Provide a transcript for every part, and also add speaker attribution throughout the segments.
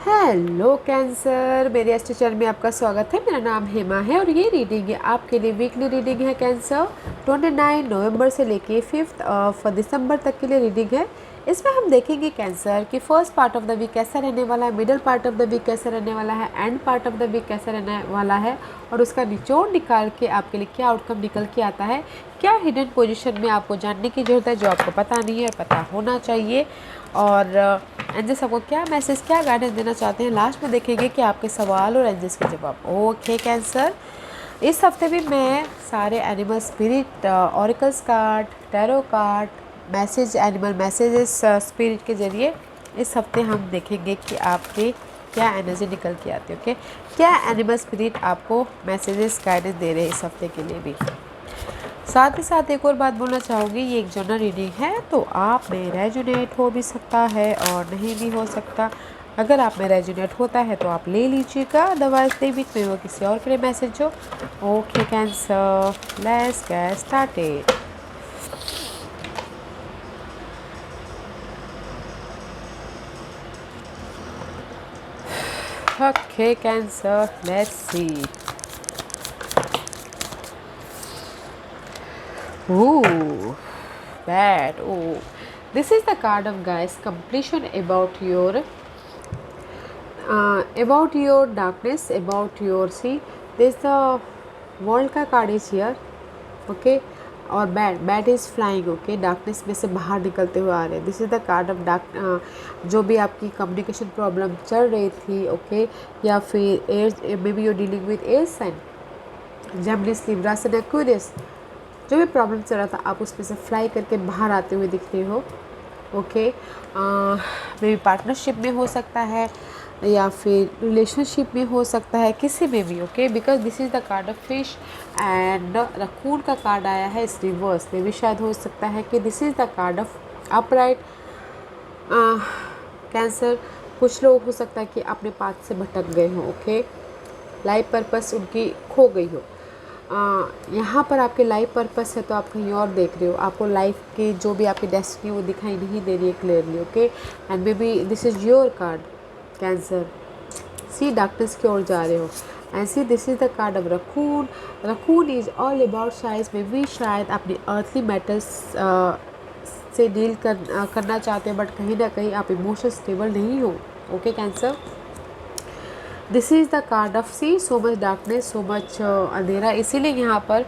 Speaker 1: Hello cancer, मेरे astro channel में आपका स्वागत है। मेरा नाम हेमा है और ये रीडिंग है आपके लिए वीकली रीडिंग है कैंसर। 29 नवंबर से लेके 5 दिसंबर तक के लिए रीडिंग है। इसमें हम देखेंगे कैंसर कि first part of the week कैसा रहने वाला है, middle part of the week कैसा रहने वाला है, end part of the week कैसा रहने वाला है और उसका निचोड़ निकाल के आपके लिए क्या आउटकम निकल के आता है, क्या हिडन पोजीशन में आपको जानने की ज़रूरत है जो आपको पता नहीं है और पता होना चाहिए, और एंजल्स आपको क्या मैसेज क्या गाइडेंस देना चाहते हैं। लास्ट में देखेंगे कि आपके सवाल और एंजल्स के जवाब। ओके कैंसर, इस हफ्ते भी मैं सारे animal spirit, auricles card, tarot card, message, animal messages spirit के ज़रिए इस हफ्ते हम देखेंगे कि आपके क्या एनर्जी निकल के आती है। ओके, क्या एनिमल स्पिरिट आपको मैसेजेस गाइडेंस दे रहे हैं इस हफ्ते के लिए भी। साथ ही साथ एक और बात बोलना चाहूँगी, ये एक जनरल रीडिंग है तो आप में रेजोनेट हो भी सकता है और नहीं भी हो सकता। अगर आप में रेजोनेट होता है तो आप ले लीजिएगा, अदरवाइज दे बीच में वो किसी और के लिए मैसेज हो। Okay cancer, let's get started. Okay cancer, let's see. Ooh, bad. Oh, this is the card of guys completion about your darkness, about your see. This the world का card is here. Okay, और bat is flying. Okay, darkness में से बाहर निकलते हुए आ रहे हैं। This is the card of dark, जो भी आपकी कम्युनिकेशन प्रॉब्लम चल रही थी, ओके, या फिर air, may be you dealing with air sign, Gemini, Libra and Aquarius, जो भी प्रॉब्लम चल रहा था आप उसमें से फ्लाई करके बाहर आते हुए दिख रहे हो। ओके, मे बी पार्टनरशिप में हो सकता है या फिर रिलेशनशिप में हो सकता है, किसी में भी। Okay, because this is the card of fish and raccoon का कार्ड आया है इस रिवर्स में भी। शायद हो सकता है कि this is the card of upright cancer. कुछ लोग हो सकता है कि अपने पाथ से भटक गए हो। ओके, लाइफ पर्पस उनकी खो गई हो। यहाँ पर आपके लाइफ पर्पस है तो आप कहीं और देख रहे हो, आपको लाइफ की जो भी आपकी डेस्टिनी वो दिखाई नहीं दे रही है clearly. Okay, and maybe this is your card Cancer. See, darkness की ओर जा रहे हो and see this is the card of raccoon. Raccoon is all about size में भी शायद अपनी अर्थली मैटर्स से डील करना चाहते हैं, बट कहीं ना कहीं आप इमोशनल स्टेबल नहीं हो। Okay Cancer, this is the card of see, so much darkness, so much अंधेरा। इसीलिए यहाँ पर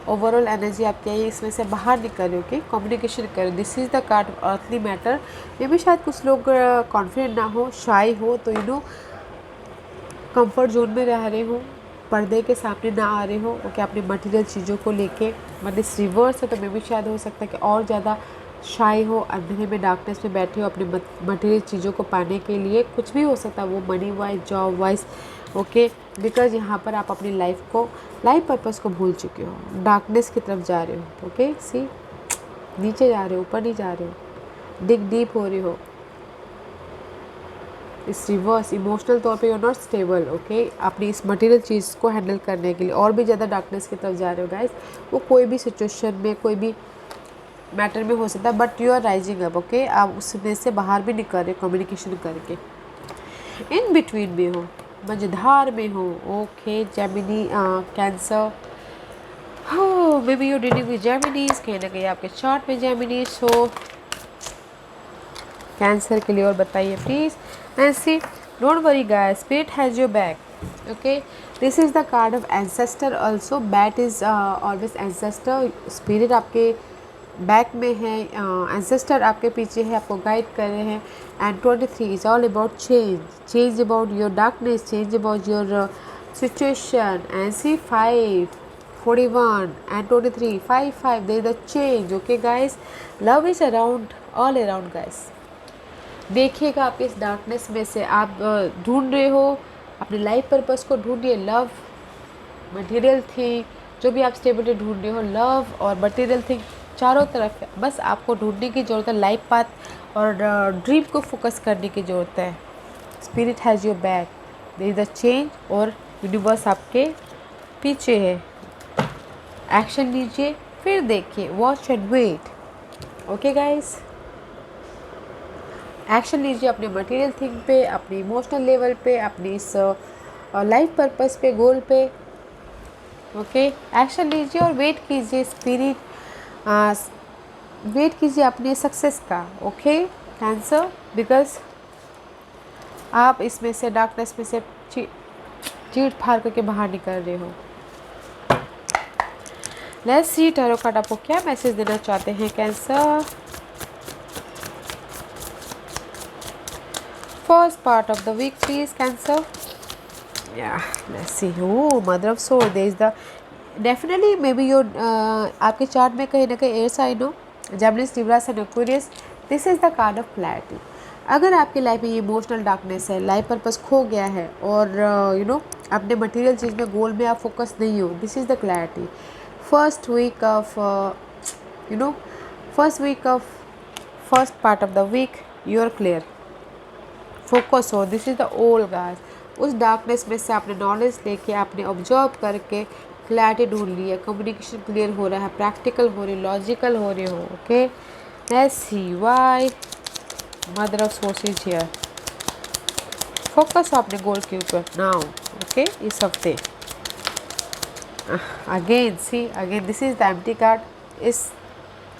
Speaker 1: ओवरऑल एनर्जी आपकी आई, इसमें से बाहर निकल रही हो, कम्युनिकेशन करो। This is the card of earthly matter. मे भी शायद कुछ लोग कॉन्फिडेंट ना हो, शाई हो, तो यू नो कंफर्ट जोन में रह रहे हो, पर्दे के सामने ना आ रहे हो। ओके, अपनी मटेरियल चीज़ों को लेके, बट इस रिवर्स है तो मे भी शायद हो सकता है कि और ज़्यादा शाई हो, अंधेरे में डार्कनेस में बैठे हो अपनी मटेरियल चीज़ों को पाने के लिए। कुछ भी हो सकता है वो, money wise, job wise. Okay, because यहाँ पर आप अपनी लाइफ को, लाइफ पर्पस को भूल चुके हो, डार्कनेस की तरफ जा रहे हो। ओके, सी, नीचे जा रहे हो, ऊपर नहीं जा रहे हो, डिग डीप हो रहे हो। इस रिवर्स इमोशनल तौर पे you are not stable. Okay, अपनी इस मटेरियल चीज़ को हैंडल करने के लिए और भी ज़्यादा डार्कनेस की तरफ जा रहे हो गाइस। वो कोई भी सिचुएशन में, कोई भी मैटर में हो सकता है, but you are rising up. Okay, आप उसमें से बाहर भी निकल रहे हो कम्युनिकेशन करके। इन बिटवीन में हो, मझधार में हो। ओके जेमिनी, कैंसर, हो may be you dealing with Geminis, कहीं ना कहीं आपके चार्ट में जेमिनीज हो। कैंसर के लिए और बताइए please. And see, don't worry guys, spirit has your back. Okay, this is the card of ancestor also. Bat is always ancestor. Spirit आपके बैक में है, एंसेस्टर आपके पीछे है, आपको गाइड कर रहे हैं। And 23 is all about change, change about your darkness, change about your situation. And see 5, 41 and 23, 5, there is a change. Okay guys, love is around, all around guys. देखिएगा आपके इस डार्कनेस में से आप ढूंढ रहे हो अपने लाइफ पर्पस को, ढूंढिए लव, मटेरियल थिंग, जो भी आप स्टेबिलिटी ढूंढ रहे हो, लव और मटेरियल थिंग चारों तरफ है। बस आपको ढूंढने की ज़रूरत है, लाइफ पाथ और ड्रीम को फोकस करने की ज़रूरत है। Spirit has your back, there is a change और यूनिवर्स आपके पीछे है। एक्शन लीजिए, फिर देखिए, watch and wait. Okay guys, action लीजिए अपने मटेरियल थिंग पे, अपने इमोशनल लेवल पे, अपनी इस लाइफ पर्पस पे, गोल पे। ओके, एक्शन लीजिए और वेट कीजिए वेट कीजिए अपने सक्सेस का। ओके कैंसर, बिकॉज आप इसमें से, डार्कनेस में से चीट फाड़ करके बाहर निकल रहे हो। लेट्स सी टैरो कार्ड आपको क्या मैसेज देना चाहते हैं Cancer. First part of the week please Cancer. Yeah, let's see. Oh, mother of sword. There is the definitely maybe your आपके चार्ट में कहीं ना कहीं एयर साइन हो, Gemini, Libra and Aquarius. This is the card of clarity. अगर आपकी life में ये इमोशनल डार्कनेस है, लाइफ पर्पस खो गया है और अपने मटेरियल चीज़ में, गोल में आप फोकस नहीं हो, this is the clarity. First week of first part of the week you are clear, focus हो। This is the old guys. उस डार्कनेस में से आपने नॉलेज लेके, आपने ऑब्जर्व करके क्लैरिटी ढूंढ ली है, कम्युनिकेशन क्लियर हो रहा है, प्रैक्टिकल हो रही, लॉजिकल हो रहे हो। Okay, let's see why mother of source is here. Focus हो अपने गोल के ऊपर नाउ। ओके, इस हफ्ते again see again this is the empty card. इस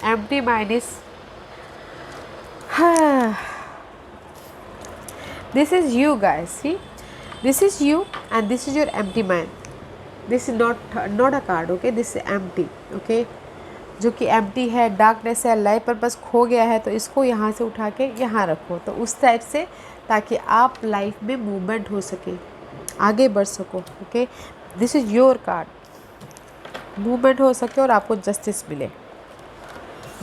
Speaker 1: empty mind is this is you guys, see, this is you and this is your empty mind. This is not a card, okay, this is empty, okay, जो कि empty है, darkness है, life purpose खो गया है, तो इसको यहाँ से उठा के यहाँ रखो, तो उस टाइप से, ताकि आप लाइफ में मूवमेंट हो सके, आगे बढ़ सको। Okay, this is your card, movement हो सके और आपको जस्टिस मिले,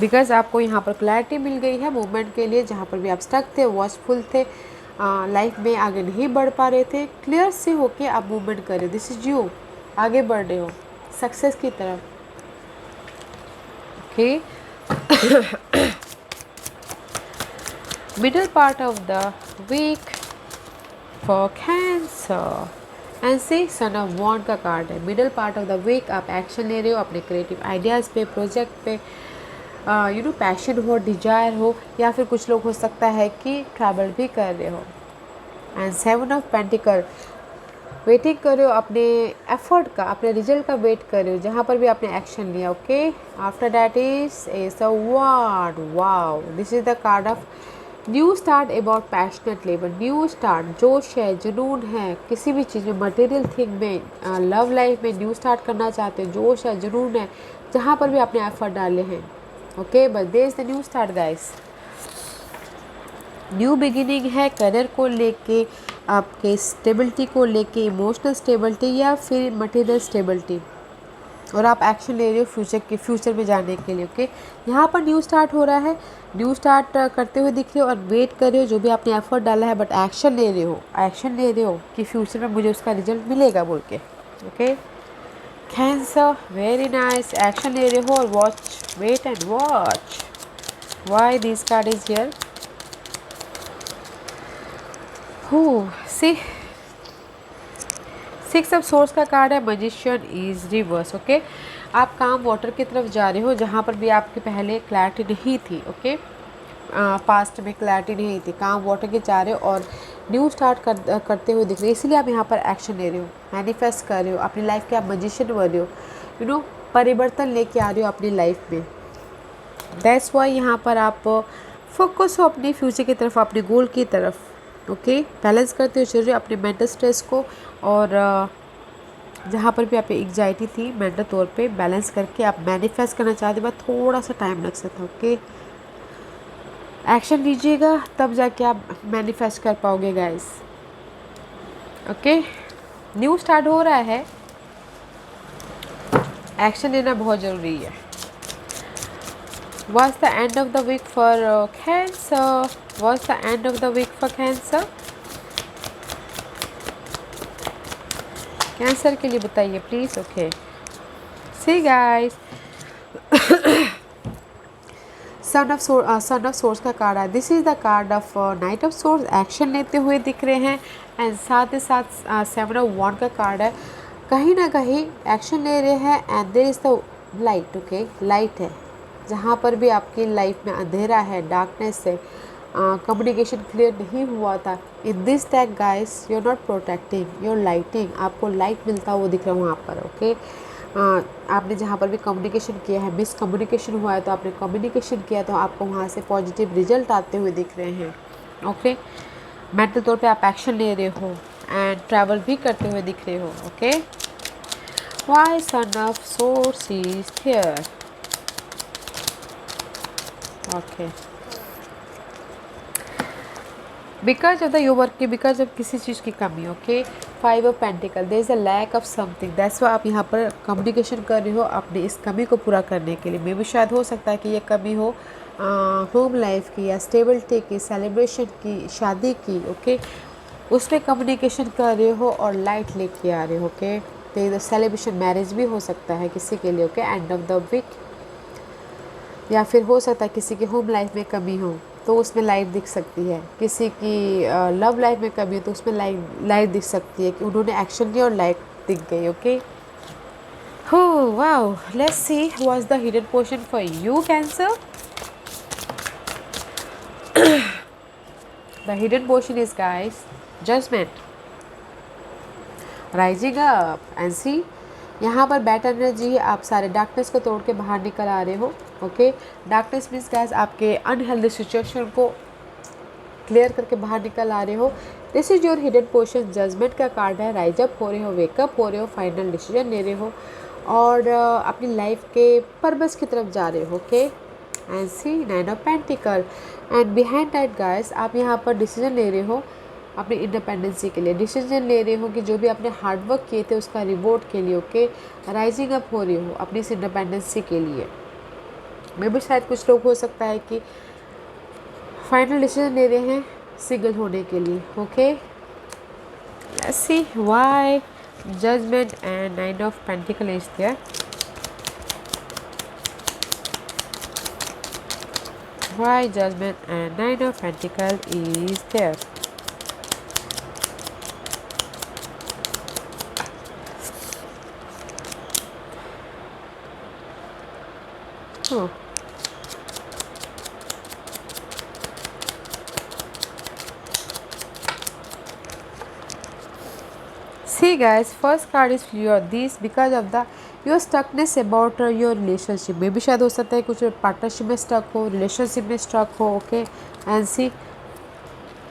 Speaker 1: बिकॉज आपको यहाँ पर क्लैरिटी मिल गई है मूवमेंट के लिए। जहाँ पर भी आप स्टक थे, वॉचफुल थे, लाइफ में आगे नहीं बढ़ पा रहे थे, क्लियर से होके आप मूवमेंट कर रहे हो। दिस इज यू, आगे बढ़ रहे हो सक्सेस की तरफ। Okay, middle part of the week for cancer and see son of wand का कार्ड है। Middle part of the week आप एक्शन ले रहे हो अपने क्रिएटिव आइडियाज़ पे, प्रोजेक्ट पे, पैशन हो, डिजायर हो, या फिर कुछ लोग हो सकता है कि ट्रैवल भी कर रहे हो। एंड 7 ऑफ पेंटिकल, वेटिंग कर रहे हो अपने एफर्ट का, अपने रिजल्ट का वेट कर रहे हो, जहाँ पर भी आपने एक्शन लिया। Okay, after that is ace of wand. Wow, this is the card of new start about passionate labour. New start, जोश है, जुनून है, किसी भी चीज़ में, मटेरियल थिंग में, लव लाइफ में न्यू स्टार्ट करना चाहते हो, जोश है, जुनून है, जहाँ पर भी आपने एफर्ट डाले हैं। Okay, but there is the new start guys, new beginning है, करियर को लेके, आपके स्टेबिलिटी को लेके, इमोशनल स्टेबिलिटी या फिर मटेरियल स्टेबिलिटी, और आप एक्शन ले रहे हो फ्यूचर में जाने के लिए। ओके, यहाँ पर न्यू स्टार्ट हो रहा है, न्यू स्टार्ट करते हुए दिख रहे हो और वेट कर रहे हो, जो भी आपने एफर्ट डाला है, बट एक्शन ले रहे हो कि फ्यूचर में मुझे उसका रिजल्ट मिलेगा बोल के। Okay Cancer, very nice, action ले रहे हो और watch, wait and watch why this card is here. See 6 of source का कार्ड है, मैजिशियन इज रिवर्स। ओके, आप काम वाटर की तरफ जा रहे हो, जहाँ पर भी आपकी पहले क्लैरिटी नहीं थी। ओके, पास्ट में क्लैरिटी नहीं थी, काम वाटर के जा रहे हो और न्यू स्टार्ट करते हुए दिख रहे हो, इसीलिए आप यहाँ पर एक्शन ले रहे हो, मैनिफेस्ट कर रहे हो, अपनी लाइफ के आप मैजिशियन बन रहे हो, परिवर्तन लेके आ रहे हो अपनी लाइफ में। दैट्स वाई यहाँ पर आप फोकस हो अपने फ्यूचर की तरफ, अपने गोल की तरफ। ओके, बैलेंस करते हो चल रहे हो अपने मेंटल स्ट्रेस को, और जहाँ पर भी आप एग्जाइटी थी मेंटल तौर पे, बैलेंस करके आप मैनिफेस्ट करना चाहते हो, थोड़ा सा टाइम लग सकता है। ओके, एक्शन लीजिएगा तब जाके आप मैनिफेस्ट कर पाओगे गाइस। ओके, न्यू स्टार्ट हो रहा है, एक्शन लेना बहुत ज़रूरी है। What's the end of the week for Cancer? What's the end of the week for Cancer? Cancer के लिए बताइए please. Okay, see guys, sun of source का कार्ड है। This is the card of night of source, action लेते हुए दिख रहे हैं, एंड साथ ही साथ 7 ऑफ वॉन्ड का कार्ड है, कहीं ना कहीं एक्शन ले रहे हैं, and there is the light. Okay, light है, जहाँ पर भी आपकी लाइफ में अंधेरा है, डार्कनेस है, कम्युनिकेशन क्लियर नहीं हुआ था। In this tag guys you are not protecting your lighting, आपको लाइट मिलता हुआ दिख रहा है वहाँ पर। ओके, आपने जहाँ पर भी कम्युनिकेशन किया है, मिसकम्युनिकेशन हुआ है तो आपने कम्युनिकेशन किया तो आपको वहाँ से पॉजिटिव रिजल्ट आते हुए दिख रहे हैं। ओके, मेंटल तौर पे आप एक्शन ले रहे हो एंड ट्रैवल भी करते हुए दिख रहे हो। Okay, why sun of source is here. Okay, because of the your work की, बिकॉज ऑफ किसी चीज़ की कमी। Okay, 5 of pentacle, there is a lack of something, that's why आप यहाँ पर कम्युनिकेशन कर रहे हो अपनी इस कमी को पूरा करने के लिए। मे भी शायद हो सकता है कि ये कमी हो होम लाइफ की या स्टेबिलिटी की, सेलिब्रेशन की, शादी की। ओके, उसमें कम्युनिकेशन कर रहे हो और लाइट लेके आ रहे हो। ओके, तो सेलिब्रेशन मैरिज भी हो सकता है किसी के लिए। Okay, end of the week, या फिर हो सकता है किसी की होम लाइफ में कमी हो तो उसमें लाइट दिख सकती है, किसी की लव लाइफ में कमी हो तो उसमें लाइट दिख सकती है कि उन्होंने एक्शन किया और लाइट दिख गई। ओके, हो wow, let's see what is the hidden portion for you cancer. The hidden portion is guys judgement, rising up and see, यहाँ पर बैड एनर्जी, आप सारे डार्कनेस को तोड़ के बाहर निकल आ रहे हो। ओके, डार्कनेस मीन्स गाइस आपके अनहेल्दी सिचुएशन को क्लियर करके बाहर निकल आ रहे हो। This is your hidden portion, judgment का कार्ड है, राइज अप हो रहे हो, वेकअप हो रहे हो, फाइनल डिसीजन ले रहे हो और अपनी लाइफ के पर्पस की तरफ जा रहे हो। Okay, and see 9 of pentacle and behind that guys आप यहाँ पर डिसीजन ले रहे हो अपनी इंडिपेंडेंसी के लिए, डिसीजन ले रहे हो कि जो भी आपने हार्डवर्क किए थे उसका रिवॉर्ड के लिए। ओके, राइजिंग अप हो रहे हो अपनी इस इंडिपेंडेंसी के लिए। मे भी शायद कुछ लोग हो सकता है कि फाइनल डिसीजन ले रहे हैं सिंगल होने के लिए। Okay, let's see why judgment and 9 of pentacle is there. Why judgment and 9 of Pentacles is there? Oh. See guys, first card is your this because of the your stuckness about your relationship। में भी शायद हो सकता है कुछ partnership में stuck हो, relationship में स्टक हो। ओके, एंड सी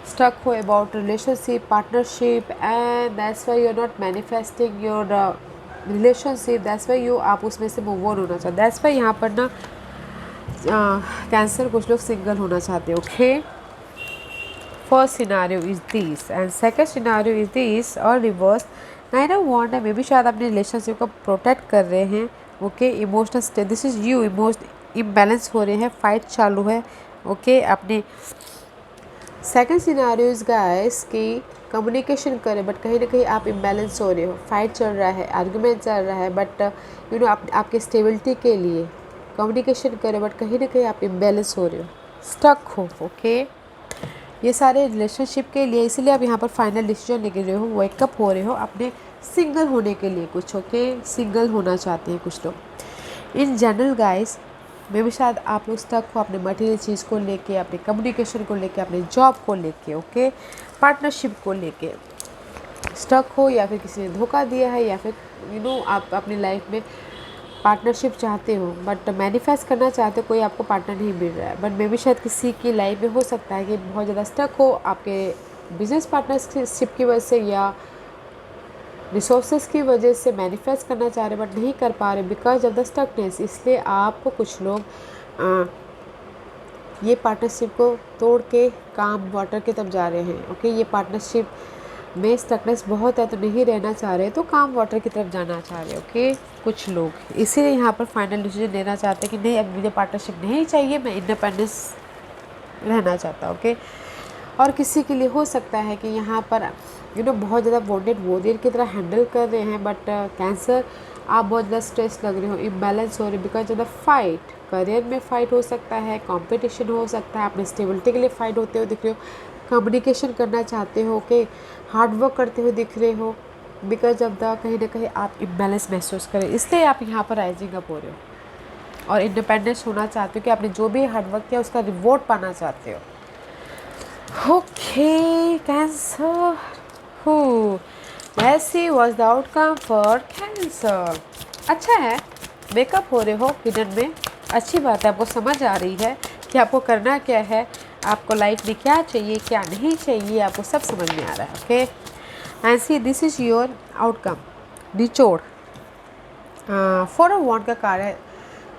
Speaker 1: stuck हो about relationship, partnership and that's why you're not manifesting your relationship, that's why you आप उसमें से मूव ऑन होना चाहते। that's why यहाँ पर ना कैंसर कुछ लोग सिंगल होना चाहते हैं। Okay, first scenario is this and second scenario is this और रिवर्स 9 ऑफ वांड है। मे भी शायद अपने रिलेशनशिप को प्रोटेक्ट कर रहे हैं। Okay, emotional state, this is you, emotional imbalance हो रहे हैं, फाइट चालू है। ओके, अपने सेकंड सिनारियो इज गाइस कि कम्युनिकेशन करें बट कहीं ना कहीं आप इम्बैलेंस हो रहे हो, फाइट चल रहा है, आर्गुमेंट चल रहा है, बट यू नो आपके स्टेबिलिटी के लिए कम्युनिकेशन करें बट कहीं ना कहीं आप इम्बैलेंस हो रहे हो, स्टक हो। ओके, ये सारे रिलेशनशिप के लिए, इसीलिए आप यहाँ पर फाइनल डिसीजन लेके रहे हो, वेकअप हो रहे हो अपने सिंगल होने के लिए कुछ। ओके, सिंगल होना चाहते हैं कुछ लोग। इन जनरल गाइस मे भी शायद आप लोग स्टक हो अपने मटेरियल चीज़ को लेके, अपने कम्युनिकेशन को लेके, अपने जॉब को लेके। ओके, पार्टनरशिप को लेके स्टक हो या फिर किसी ने धोखा दिया है या फिर यू नो आप अपनी लाइफ में पार्टनरशिप चाहते हो बट मैनिफेस्ट करना चाहते हो, कोई आपको पार्टनर नहीं मिल रहा है। बट मे भी शायद किसी की लाइफ में हो सकता है कि बहुत ज़्यादा स्टक हो आपके बिजनेस पार्टनरशिप की वजह से या रिसोर्सेज की वजह से मैनिफेस्ट करना चाह रहे बट नहीं कर पा रहे बिकॉज ऑफ द स्टकनेस। इसलिए आपको कुछ लोग ये पार्टनरशिप को तोड़ के काम वाटर की तरफ जा रहे हैं। ओके, ये पार्टनरशिप में स्टकनेस बहुत है तो नहीं रहना चाह रहे, तो काम वाटर की तरफ जाना चाह रहे। ओके, कुछ लोग इसीलिए यहाँ पर फाइनल डिसीजन लेना चाहते हैं कि नहीं अब मुझे पार्टनरशिप नहीं चाहिए, मैं इंडिपेंडेंस रहना चाहता। ओके, और किसी के लिए हो सकता है कि यहाँ पर यू नो बहुत ज़्यादा वॉन्टेड वॉरियर की तरह हैंडल कर रहे हैं बट कैंसर आप बहुत ज़्यादा स्ट्रेस लग रहे हो, इम्बैलेंस हो रहे because of the fight. Career में फ़ाइट हो सकता है, कंपटीशन हो सकता है, अपने स्टेबिलिटी के लिए फ़ाइट होते हुए दिख रहे हो, कम्युनिकेशन करना चाहते हो कि हार्डवर्क करते हुए दिख रहे हो बिकॉज ऑफ द कहीं ना कहीं आप इम्बैलेंस महसूस करें, इसलिए आप यहाँ पर राइजिंग अप हो रहे हो और इंडिपेंडेंस होना चाहते हो कि आपने जो भी हार्डवर्क किया उसका रिवॉर्ड पाना चाहते हो। Okay, Cancer. Who? Let's see what's the outcome for Cancer. अच्छा है, मेकअप हो रहे हो हिडन में, अच्छी बात है, आपको समझ आ रही है कि आपको करना क्या है, आपको लाइफ में क्या चाहिए क्या नहीं चाहिए, आपको सब समझ में आ रहा है. Okay, and see this is your outcome. निचोड़. फोर ऑफ वॉन्ड का कार्ड है,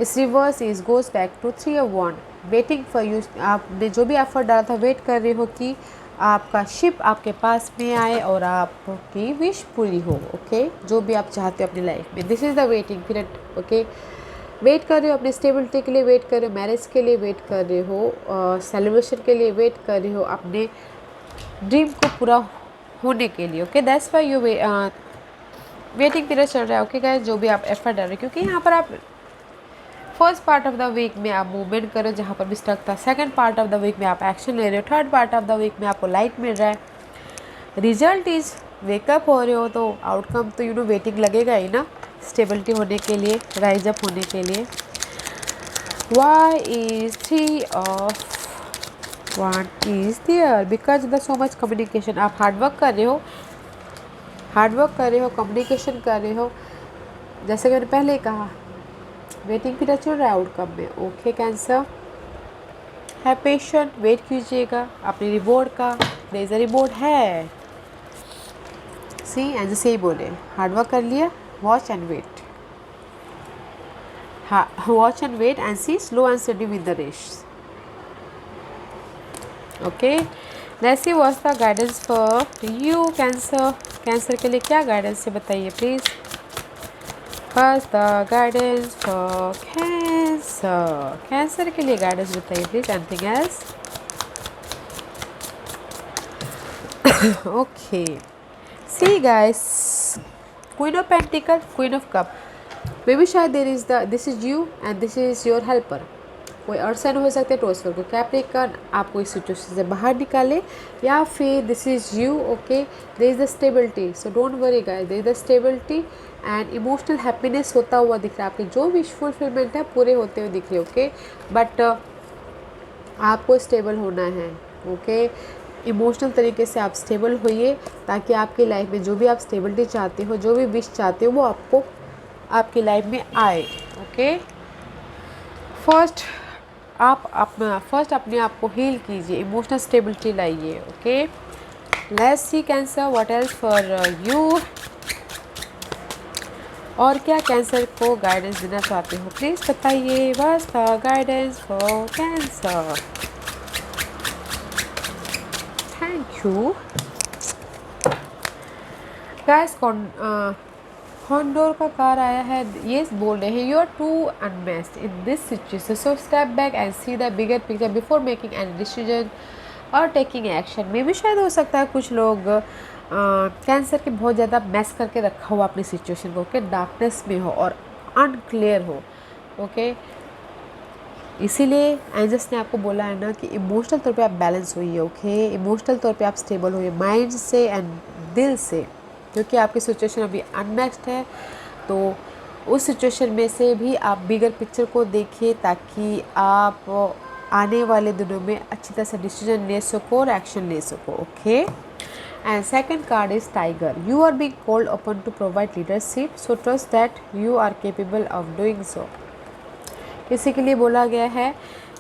Speaker 1: इस reverse is goes back to three of wand. Waiting for you. आपने जो भी एफर्ट डाला था, वेट कर रहे हो कि आपका शिप आपके पास में आए और आपकी विश पूरी हो. ओके, जो भी आप चाहते हो अपनी लाइफ में, this is the waiting period. Okay, wait कर रहे हो अपनी स्टेबिलिटी के लिए, वेट कर रहे हो मैरिज के लिए, वेट कर रहे हो सेलिब्रेशन के लिए, वेट कर रहे हो अपने ड्रीम को पूरा होने के लिए. Okay, that's why you waiting period चल रहा है. ओके गाइस, जो भी आप एफर्ट डाल रहे हो, क्योंकि यहाँ पर आप first part of the week में आप मूवमेंट करो जहाँ पर भी स्टक था, second part of the week में आप एक्शन ले रहे हो, third part of the week में आपको लाइट मिल रहा है. रिजल्ट इज वेकअप हो रहे हो, तो आउटकम तो वेटिंग लगेगा ही ना, स्टेबिलिटी होने के लिए, राइज अप होने के लिए. Why is three of one is there because the so much communication. आप हार्डवर्क कर रहे हो, कम्युनिकेशन कर रहे हो, जैसे कि मैंने पहले ही कहा, वेटिंग पीरियड चल रहा है आउटकम में. ओके कैंसर, है पेशेंट, वेट कीजिएगा अपने रिवॉर्ड का. देयर इज अ रिवॉर्ड है. सी एंड से ही बोले, हार्डवर्क कर लिया, watch and wait. Watch and wait and see slow and steady with the race. Okay, let's see what's the guidance for you cancer. Cancer के लिए क्या guidance है बताइए please. First the guidance for cancer. Cancer के लिए guidance बताइए please. Anything else. Okay, see guys, queen of pentacle, queen of cup. Maybe शायद there is the this is you and this is your helper. कोई अर्थ sign हो सकते हैं, टोस्फर को Capricorn, आपको इस सिचुएशन से बाहर निकाले, या फिर this is you. Okay, there is the stability, so don't worry guys, there is the stability and emotional happiness होता हुआ दिख रहा है. आपके जो विश फुलफिलमेंट है पूरे होते हुए दिख रहे. ओके, बट आपको स्टेबल होना है. ओके, इमोशनल तरीके से आप स्टेबल होइए, ताकि आपकी लाइफ में जो भी आप स्टेबिलिटी चाहते हो, जो भी विश चाहते हो, वो आपको आपकी लाइफ में आए. ओके, फर्स्ट अपने आप को हील कीजिए, इमोशनल स्टेबिलिटी लाइए. Okay, let's C cancer what else for you. और क्या कैंसर को गाइडेंस देना चाहते हो प्लीज़ बताइए. What's the guidance for cancer. Thank you guys. कॉन्डोर का कार आया है. ये बोल रहे हैं you are too enmeshed in this situation, so step back and see the bigger picture before making any decision और टेकिंग एक्शन. में भी शायद हो सकता है कुछ लोग कैंसर के बहुत ज़्यादा मैस करके रखा हुआ अपनी सिचुएशन को. ओके, डार्कनेस में हो और अनक्लियर हो. ओके, इसीलिए एंजल्स ने आपको बोला है ना कि इमोशनल तौर पे आप बैलेंस होइए. ओके, इमोशनल तौर पे आप स्टेबल होइए, माइंड से एंड दिल से, क्योंकि आपकी सिचुएशन अभी अनमैच्ड है. तो उस सिचुएशन में से भी आप बिगर पिक्चर को देखिए, ताकि आप आने वाले दिनों में अच्छी तरह से डिसीजन ले सको और एक्शन ले सको. Okay, and second card is tiger. You are being called upon to provide leadership, so trust that you are capable of doing so. इसी के लिए बोला गया है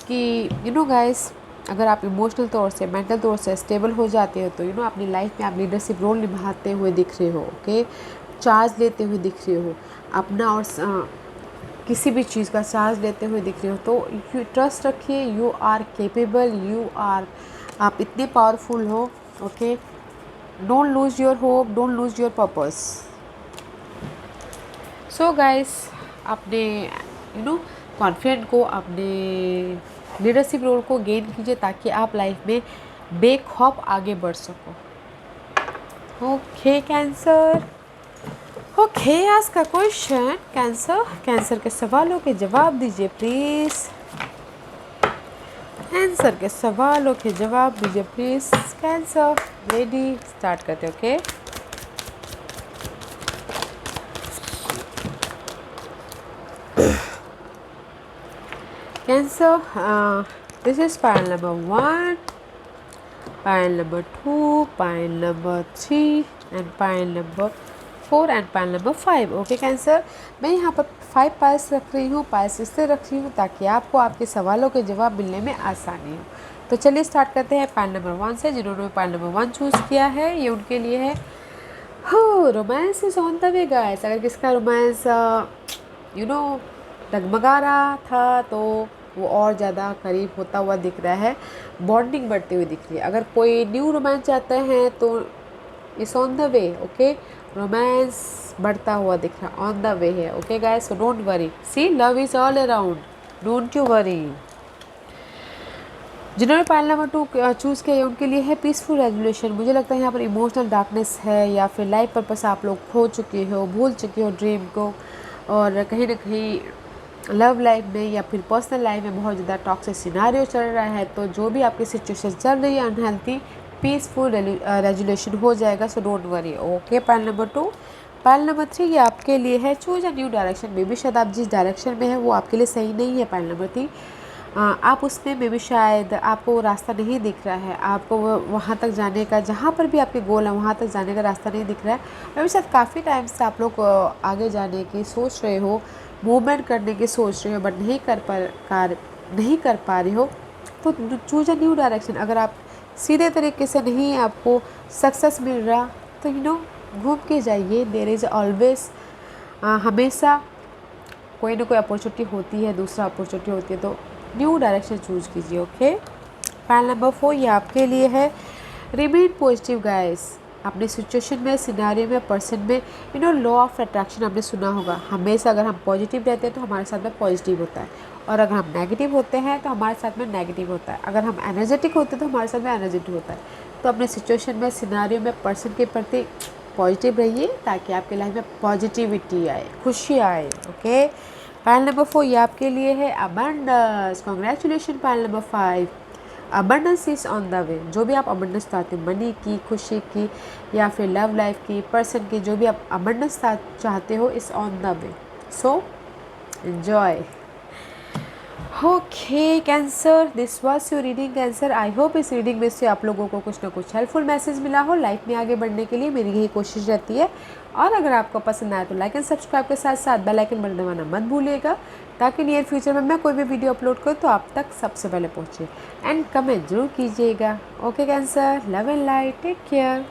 Speaker 1: कि गाइस, अगर आप इमोशनल तौर से, मेंटल तौर से स्टेबल हो जाते हो, तो अपनी लाइफ में आप लीडरशिप रोल निभाते हुए दिख रहे हो. ओके, चार्ज लेते हुए दिख रहे हो, अपना और किसी भी चीज़ का चार्ज लेते हुए दिख रहे हो. तो यू ट्रस्ट रखिए, यू आर केपेबल, आप इतने पावरफुल हो. Okay, don't lose your hope, don't lose your purpose. So guys, अपने कॉन्फिडेंट को, अपने लीडरशिप रोल को गेन कीजिए, ताकि आप लाइफ में बेखौफ आगे बढ़ सको. Okay cancer. ओके, आज का क्वेश्चन कैंसर के सवालों के जवाब दीजिए प्लीज़. कैंसर के सवालों के जवाब दीजिए प्लीज़. कैंसर, रेडी, स्टार्ट करते. Okay, Cancer, this is pile number 1. Pile number 2, pile number 3 and pile number 4 and pile number 5। Okay cancer, मैं यहाँ पर 5 पायल्स रख रही हूँ, पायल्स इसलिए रख रही हूँ ताकि आपको आपके सवालों के जवाब मिलने में आसानी हो। तो चलिए स्टार्ट करते हैं पायल नंबर 1 से। जिन्होंने पायल नंबर 1 चूज़ किया है ये उनके लिए है हो romance is on the way guys. अगर किसका रोमांस डगमगा रहा था तो वो और ज़्यादा करीब होता हुआ दिख रहा है, बॉन्डिंग बढ़ती हुई दिख रही है। अगर कोई न्यू रोमांस चाहते हैं तो it's on the way. Okay, romance बढ़ता हुआ दिख रहा, ऑन द वे है। Okay guys, so don't worry, see love is all around, don't you worry. जिन्होंने पायल नंबर 2 चूज़ किया उनके लिए है पीसफुल रेजोल्यूशन। मुझे लगता है यहाँ पर इमोशनल डार्कनेस है या फिर लाइफ पर्पस आप लोग खो चुके हो, भूल चुके हो ड्रीम को, और कहीं ना कहीं लव लाइफ में या फिर पर्सनल लाइफ में बहुत ज़्यादा टॉक्सिक सिनारियो चल रहा है। तो जो भी आपकी सिचुएशन चल रही है अनहेल्थी, पीसफुल रेजोल्यूशन हो जाएगा, सो don't worry. Okay, pile number 2। Pile number 3 ये आपके लिए है चूज अ न्यू डायरेक्शन। मे भी शायद आप जिस डायरेक्शन में है वो आपके लिए सही नहीं है पायल नंबर 3। आप उसमें मे भी शायद आपको वो रास्ता नहीं दिख रहा है, आपको वहाँ तक जाने का, जहाँ पर भी आपके गोल है वहाँ तक जाने का रास्ता नहीं दिख रहा है। मे भी शायद काफ़ी टाइम से आप लोग आगे जाने की सोच रहे हो, मूवमेंट करने की सोच रहे हो, बट नहीं कर पा रहे हो। तो चूज अ न्यू डायरेक्शन। अगर आप सीधे तरीके से नहीं आपको सक्सेस मिल रहा तो घूम के जाइए। देयर इज़ ऑलवेज, हमेशा कोई ना कोई अपॉर्चुनिटी होती है, दूसरा अपॉर्चुनिटी होती है, तो न्यू डायरेक्शन चूज़ कीजिए। ओके, पायल नंबर 4 ये आपके लिए है रिमेन पॉजिटिव गाइस। अपने सिचुएशन में, सिनारियो में, पर्सन में लॉ ऑफ अट्रैक्शन आपने सुना होगा। हमेशा अगर हम पॉजिटिव रहते हैं तो हमारे साथ में पॉजिटिव होता है, और अगर हम नेगेटिव होते हैं तो हमारे साथ में नेगेटिव होता है। अगर हम एनर्जेटिक होते हैं तो हमारे साथ में एनर्जेटिक होता है। तो अपने सिचुएशन में, सिनारियो में, पर्सन के प्रति पॉजिटिव रहिए ताकि आपके लाइफ में पॉजिटिविटी आए, खुशी आए। ओके, पायल नंबर 4 ये आपके लिए है abundance. Congratulation pile number 5, abundance is on the वे। जो भी आप अबंडेंस चाहते हैं, मनी की, खुशी की, या फिर लव लाइफ की, पर्सन की, जो भी आप अबंडेंस चाहते हो is on the way, so enjoy. Okay Cancer, this was your reading cancer. I hope इस रीडिंग में से आप लोगों को कुछ ना कुछ हेल्पफुल मैसेज मिला हो। लाइफ में आगे बढ़ने के लिए मेरी यही कोशिश रहती है। और अगर आपको पसंद आए तो लाइक एंड सब्सक्राइब के साथ साथ बेल आइकन बटन दबाना मत भूलिएगा, ताकि नियर फ्यूचर में मैं कोई भी वीडियो अपलोड करूँ तो आप तक सबसे पहले पहुँचे। एंड कमेंट जरूर कीजिएगा। Okay cancer, love and light, take care.